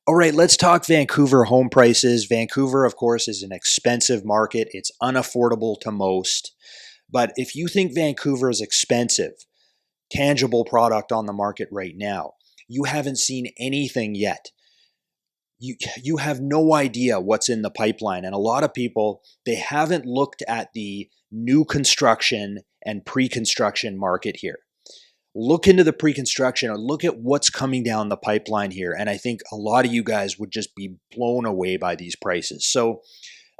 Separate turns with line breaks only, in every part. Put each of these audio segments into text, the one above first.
All right, let's talk Vancouver home prices. Vancouver, of course, is an expensive market. It's unaffordable to most. But if you think Vancouver is expensive, tangible product on the market right now, you haven't seen anything yet. You have no idea what's in the pipeline. And a lot of people, they haven't looked at the new construction and pre-construction market here. Look into the pre-construction or look at what's coming down the pipeline here. And I think a lot of you guys would just be blown away by these prices. So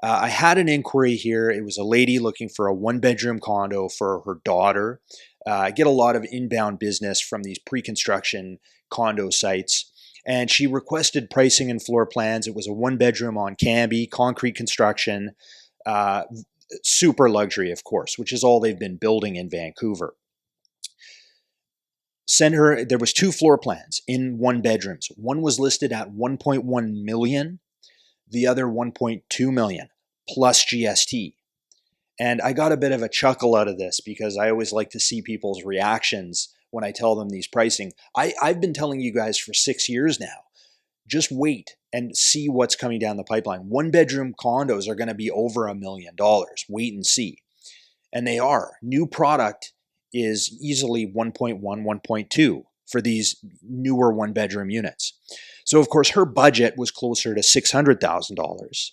I had an inquiry here. It was a lady looking for a one-bedroom condo for her daughter. I get a lot of inbound business from these pre-construction condo sites. And she requested pricing and floor plans. It was a one-bedroom on Cambie, concrete construction, uh, super luxury, of course, which is all they've been building in Vancouver. Send her, there was two floor plans in one bedrooms. One was listed at 1.1 million, the other 1.2 million plus GST. And I got a bit of a chuckle out of this because I always like to see people's reactions when I tell them these pricing. I've been telling you guys for 6 years now, just wait and see what's coming down the pipeline. One bedroom condos are going to be over $1 million. Wait and see. And they are. New product is easily 1.1, 1.2 for these newer one bedroom units. So of course her budget was closer to $600,000.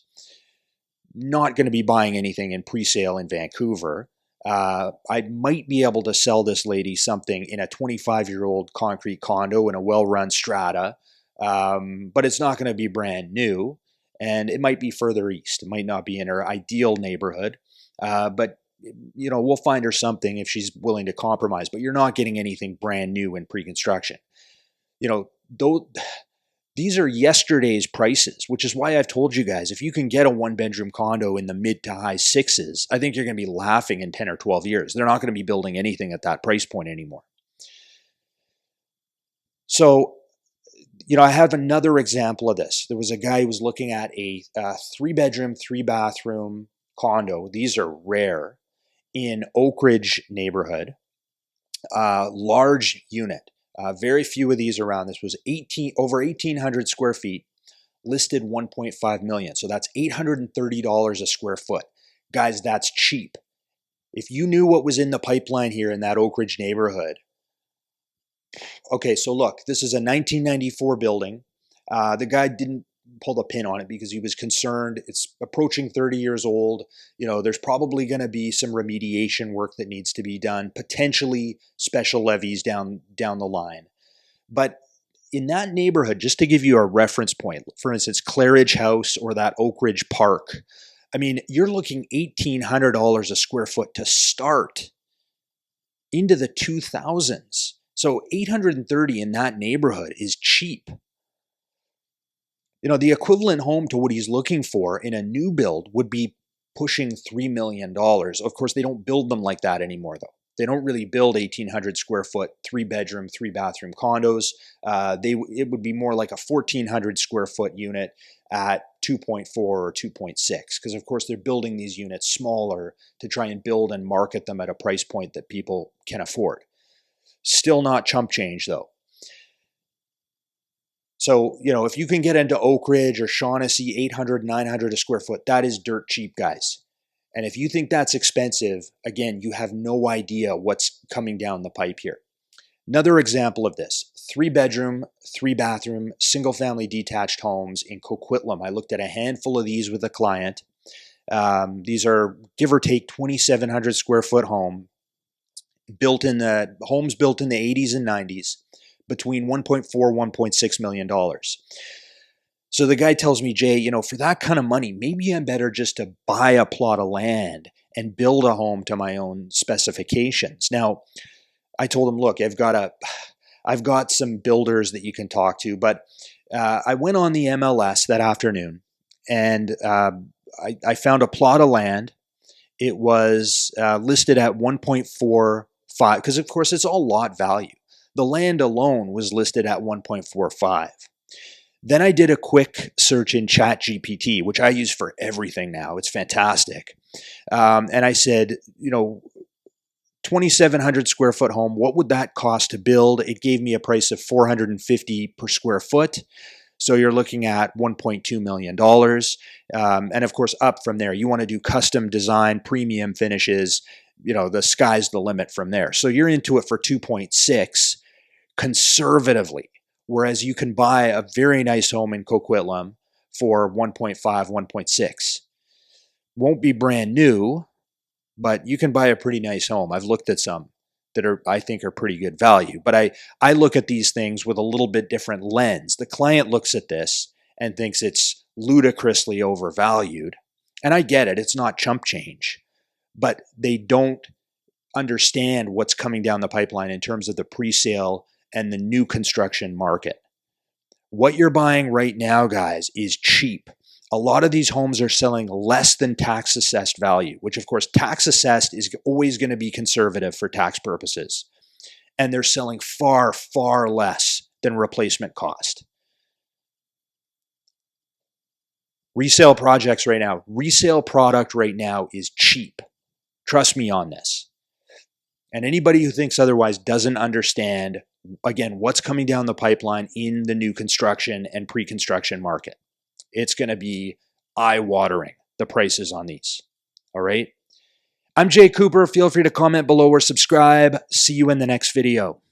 Not going to be buying anything in pre-sale in Vancouver. I might be able to sell this lady something in a 25-year-old concrete condo in a well-run strata, but it's not going to be brand new, and it might be further east. It might not be in her ideal neighborhood, but we'll find her something if she's willing to compromise. But you're not getting anything brand new in pre-construction. Though these are yesterday's prices, which is why I've told you guys, if you can get a one-bedroom condo in the mid to high sixes, I think you're going to be laughing in 10 or 12 years. They're not going to be building anything at that price point anymore. So, I have another example of this. There was a guy who was looking at a three-bedroom, three-bathroom condo. These are rare in Oakridge neighborhood, large unit. Very few of these around. This was over 1,800 square feet, listed 1.5 million. So that's $830 a square foot. Guys, that's cheap. If you knew what was in the pipeline here in that Oakridge neighborhood. Okay, so look, this is a 1994 building. The guy didn't pull the pin on it because he was concerned. It's approaching 30 years old. There's probably going to be some remediation work that needs to be done, potentially special levies down the line. But in that neighborhood, just to give you a reference point, for instance, Claridge House or that Oakridge Park, I mean, you're looking $1,800 a square foot to start into the 2000s. So 830 in that neighborhood is cheap. The equivalent home to what he's looking for in a new build would be pushing $3 million. Of course, they don't build them like that anymore, though. They don't really build 1,800 square foot, three-bedroom, three-bathroom condos. It would be more like a 1,400 square foot unit at 2.4 or 2.6, because, of course, they're building these units smaller to try and build and market them at a price point that people can afford. Still not chump change, though. So, if you can get into Oakridge or Shaughnessy, 800, 900 a square foot, that is dirt cheap, guys. And if you think that's expensive, again, you have no idea what's coming down the pipe here. Another example of this, 3-bedroom, 3-bathroom, single-family detached homes in Coquitlam. I looked at a handful of these with a client. These are, give or take, 2,700 square foot homes built in the 80s and 90s. Between $1.4, $1.6 million. So the guy tells me, Jay, for that kind of money, maybe I'm better just to buy a plot of land and build a home to my own specifications. Now, I told him, look, I've got some builders that you can talk to, but I went on the MLS that afternoon and I found a plot of land. It was listed at 1.45, because of course it's all lot value. The land alone was listed at 1.45. Then I did a quick search in ChatGPT, which I use for everything now. It's fantastic. And I said, 2,700 square foot home, what would that cost to build? It gave me a price of $450 per square foot. So you're looking at $1.2 million. And of course, up from there, you want to do custom design, premium finishes, the sky's the limit from there. So you're into it for 2.6 conservatively, whereas you can buy a very nice home in Coquitlam for 1.5, 1.6. Won't be brand new, but you can buy a pretty nice home. I've looked at some that I think are pretty good value. But I look at these things with a little bit different lens. The client looks at this and thinks it's ludicrously overvalued. And I get it. It's not chump change. But they don't understand what's coming down the pipeline in terms of the presale and the new construction market. What you're buying right now, guys, is cheap. A lot of these homes are selling less than tax assessed value, which of course tax assessed is always going to be conservative for tax purposes. And they're selling far, far less than replacement cost. Resale projects right now, resale product right now is cheap. Trust me on this. And anybody who thinks otherwise doesn't understand, again, what's coming down the pipeline in the new construction and pre-construction market. It's going to be eye-watering, the prices on these. All right? I'm Jay Cooper. Feel free to comment below or subscribe. See you in the next video.